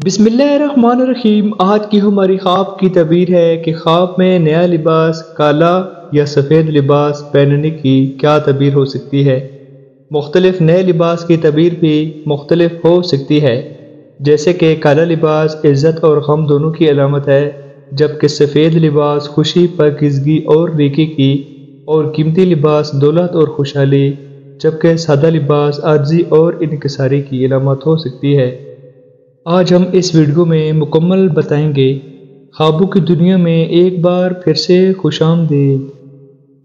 بسم اللہ الرحمن الرحیم۔ آج کی ہماری خواب کی تعبیر ہے کہ خواب میں نیا لباس، کالا یا سفید لباس پہننے کی کیا تعبیر ہو سکتی ہے۔ مختلف نئے لباس کی تعبیر بھی مختلف ہو سکتی ہے، جیسے کہ کالا لباس عزت اور غم دونوں کی علامت ہے، جبکہ سفید لباس خوشی، پاکیزگی اور نیکی کی، اور قیمتی لباس دولت اور خوشحالی، جبکہ سادہ لباس عاجزی اور انکساری کی علامت ہو سکتی ہے۔ آج ہم اس ویڈیو میں مکمل بتائیں گے۔ خوابوں کی دنیا میں ایک بار پھر سے خوش آمدید۔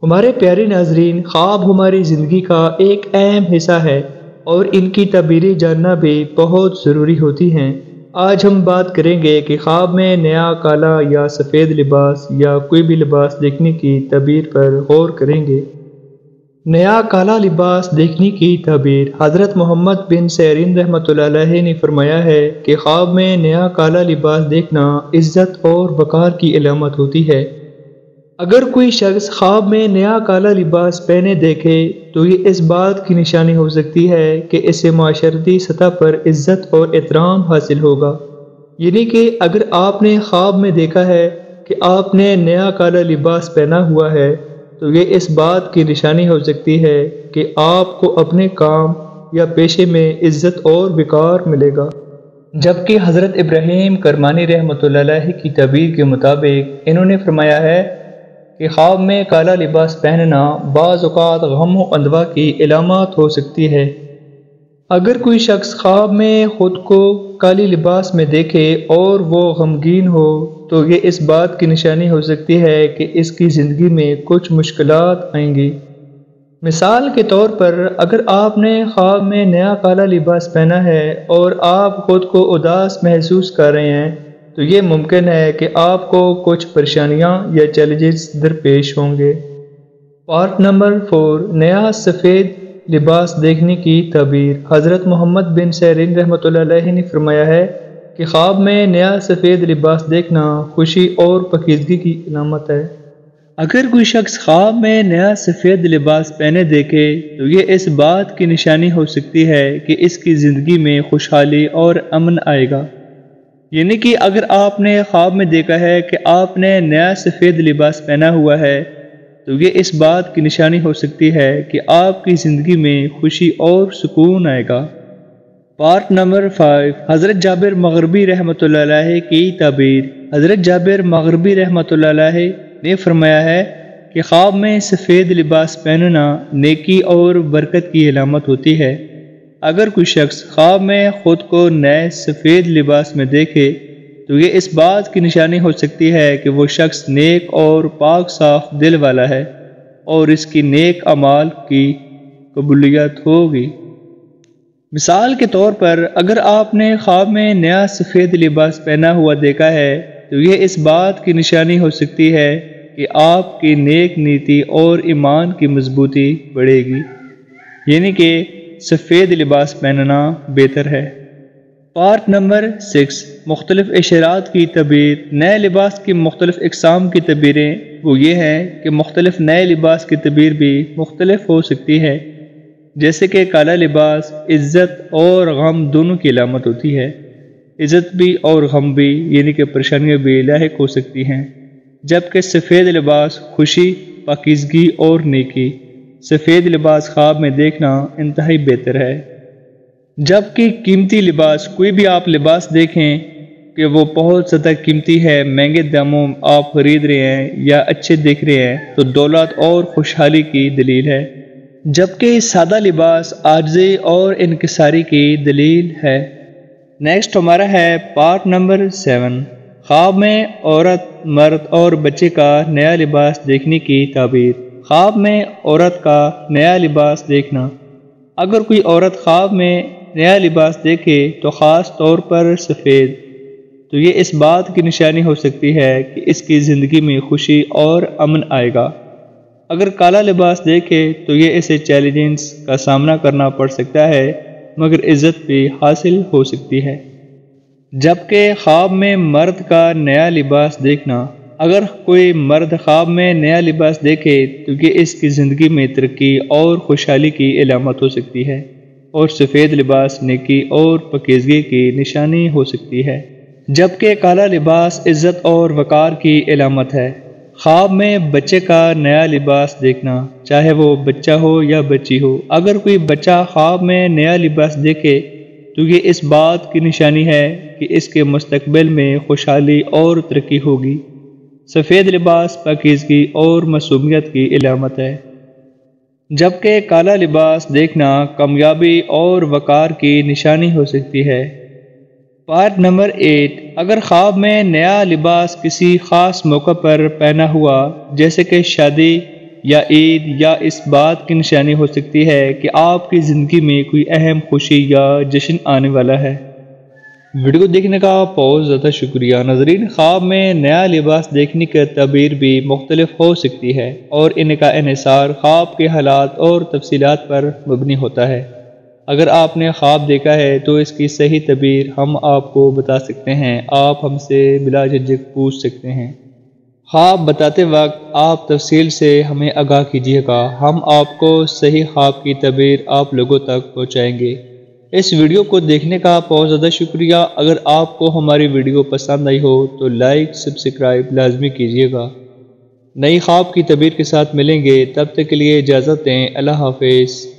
ہمارے پیارے ناظرین، خواب ہماری زندگی کا ایک اہم حصہ ہے اور ان کی تعبیریں جاننا بھی بہت ضروری ہوتی ہیں۔ آج ہم بات کریں گے کہ خواب میں نیا کالا یا سفید لباس یا کوئی بھی لباس دیکھنے کی تعبیر پر غور کریں گے۔ نیا کالا لباس دیکھنے کی تعبیر۔ حضرت محمد بن سیرین رحمۃ اللہ علیہ نے فرمایا ہے کہ خواب میں نیا کالا لباس دیکھنا عزت اور وقار کی علامت ہوتی ہے۔ اگر کوئی شخص خواب میں نیا کالا لباس پہنے دیکھے تو یہ اس بات کی نشانی ہو سکتی ہے کہ اسے معاشرتی سطح پر عزت اور احترام حاصل ہوگا۔ یعنی کہ اگر آپ نے خواب میں دیکھا ہے کہ آپ نے نیا کالا لباس پہنا ہوا ہے تو یہ اس بات کی نشانی ہو سکتی ہے کہ آپ کو اپنے کام یا پیشے میں عزت اور وقار ملے گا۔ جبکہ حضرت ابراہیم کرمانی رحمۃ اللہ علیہ کی تعبیر کے مطابق انہوں نے فرمایا ہے کہ خواب میں کالا لباس پہننا بعض اوقات غم و اندوہ کی علامات ہو سکتی ہے۔ اگر کوئی شخص خواب میں خود کو کالی لباس میں دیکھے اور وہ غمگین ہو تو یہ اس بات کی نشانی ہو سکتی ہے کہ اس کی زندگی میں کچھ مشکلات آئیں گی۔ مثال کے طور پر، اگر آپ نے خواب میں نیا کالا لباس پہنا ہے اور آپ خود کو اداس محسوس کر رہے ہیں تو یہ ممکن ہے کہ آپ کو کچھ پریشانیاں یا چیلنجز درپیش ہوں گے۔ پارٹ نمبر 4، نیا سفید لباس دیکھنے کی تعبیر۔ حضرت محمد بن سیرین رحمۃ اللہ علیہ نے فرمایا ہے کہ خواب میں نیا سفید لباس دیکھنا خوشی اور پاکیزگی کی علامت ہے۔ اگر کوئی شخص خواب میں نیا سفید لباس پہنے دیکھے تو یہ اس بات کی نشانی ہو سکتی ہے کہ اس کی زندگی میں خوشحالی اور امن آئے گا۔ یعنی کہ اگر آپ نے خواب میں دیکھا ہے کہ آپ نے نیا سفید لباس پہنا ہوا ہے تو یہ اس بات کی نشانی ہو سکتی ہے کہ آپ کی زندگی میں خوشی اور سکون آئے گا۔ پارٹ نمبر 5، حضرت جابر مغربی رحمۃ اللہ علیہ کی تعبیر۔ حضرت جابر مغربی رحمۃ اللہ علیہ نے فرمایا ہے کہ خواب میں سفید لباس پہننا نیکی اور برکت کی علامت ہوتی ہے۔ اگر کوئی شخص خواب میں خود کو نئے سفید لباس میں دیکھے تو یہ اس بات کی نشانی ہو سکتی ہے کہ وہ شخص نیک اور پاک صاف دل والا ہے اور اس کی نیک اعمال کی قبولیت ہوگی۔ مثال کے طور پر، اگر آپ نے خواب میں نیا سفید لباس پہنا ہوا دیکھا ہے تو یہ اس بات کی نشانی ہو سکتی ہے کہ آپ کی نیک نیتی اور ایمان کی مضبوطی بڑھے گی۔ یعنی کہ سفید لباس پہننا بہتر ہے۔ پارٹ نمبر 6، مختلف اشارات کی تعبیر۔ نئے لباس کی مختلف اقسام کی تعبیریں وہ یہ ہیں کہ مختلف نئے لباس کی تعبیر بھی مختلف ہو سکتی ہے، جیسے کہ کالا لباس عزت اور غم دونوں کی علامت ہوتی ہے۔ عزت بھی اور غم بھی، یعنی کہ پریشانیاں بھی لاحق ہو سکتی ہیں، جبکہ سفید لباس خوشی، پاکیزگی اور نیکی۔ سفید لباس خواب میں دیکھنا انتہائی بہتر ہے۔ جبکہ قیمتی لباس، کوئی بھی آپ لباس دیکھیں کہ وہ بہت زیادہ قیمتی ہے، مہنگے داموں آپ خرید رہے ہیں یا اچھے دیکھ رہے ہیں تو دولت اور خوشحالی کی دلیل ہے، جبکہ سادہ لباس عاجزی اور انکساری کی دلیل ہے۔ نیکسٹ ہمارا ہے پارٹ نمبر 7، خواب میں عورت، مرد اور بچے کا نیا لباس دیکھنے کی تعبیر۔ خواب میں عورت کا نیا لباس دیکھنا۔ اگر کوئی عورت خواب میں نیا لباس دیکھے تو خاص طور پر سفید، تو یہ اس بات کی نشانی ہو سکتی ہے کہ اس کی زندگی میں خوشی اور امن آئے گا۔ اگر کالا لباس دیکھے تو یہ اسے چیلنجز کا سامنا کرنا پڑ سکتا ہے، مگر عزت بھی حاصل ہو سکتی ہے۔ جبکہ خواب میں مرد کا نیا لباس دیکھنا۔ اگر کوئی مرد خواب میں نیا لباس دیکھے تو یہ اس کی زندگی میں ترقی اور خوشحالی کی علامت ہو سکتی ہے۔ اور سفید لباس نیکی اور پاکیزگی کی نشانی ہو سکتی ہے، جبکہ کالا لباس عزت اور وقار کی علامت ہے۔ خواب میں بچے کا نیا لباس دیکھنا، چاہے وہ بچہ ہو یا بچی ہو، اگر کوئی بچہ خواب میں نیا لباس دیکھے تو یہ اس بات کی نشانی ہے کہ اس کے مستقبل میں خوشحالی اور ترقی ہوگی۔ سفید لباس پاکیزگی اور معصومیت کی علامت ہے، جبکہ کالا لباس دیکھنا کامیابی اور وقار کی نشانی ہو سکتی ہے۔ پوائنٹ نمبر 8، اگر خواب میں نیا لباس کسی خاص موقع پر پہنا ہوا، جیسے کہ شادی یا عید، یا اس بات کی نشانی ہو سکتی ہے کہ آپ کی زندگی میں کوئی اہم خوشی یا جشن آنے والا ہے۔ ویڈیو دیکھنے کا بہت زیادہ شکریہ۔ ناظرین، خواب میں نیا لباس دیکھنے کی تعبیر بھی مختلف ہو سکتی ہے اور ان کا انحصار خواب کے حالات اور تفصیلات پر مبنی ہوتا ہے۔ اگر آپ نے خواب دیکھا ہے تو اس کی صحیح تعبیر ہم آپ کو بتا سکتے ہیں۔ آپ ہم سے بلا جھجک پوچھ سکتے ہیں۔ خواب بتاتے وقت آپ تفصیل سے ہمیں آگاہ کیجیے گا، ہم آپ کو صحیح خواب کی تعبیر آپ لوگوں تک پہنچائیں گے۔ اس ویڈیو کو دیکھنے کا بہت زیادہ شکریہ۔ اگر آپ کو ہماری ویڈیو پسند آئی ہو تو لائک سبسکرائب لازمی کیجیے گا۔ نئی خواب کی تعبیر کے ساتھ ملیں گے، تب تک کے لیے اجازت دیں۔ اللہ حافظ۔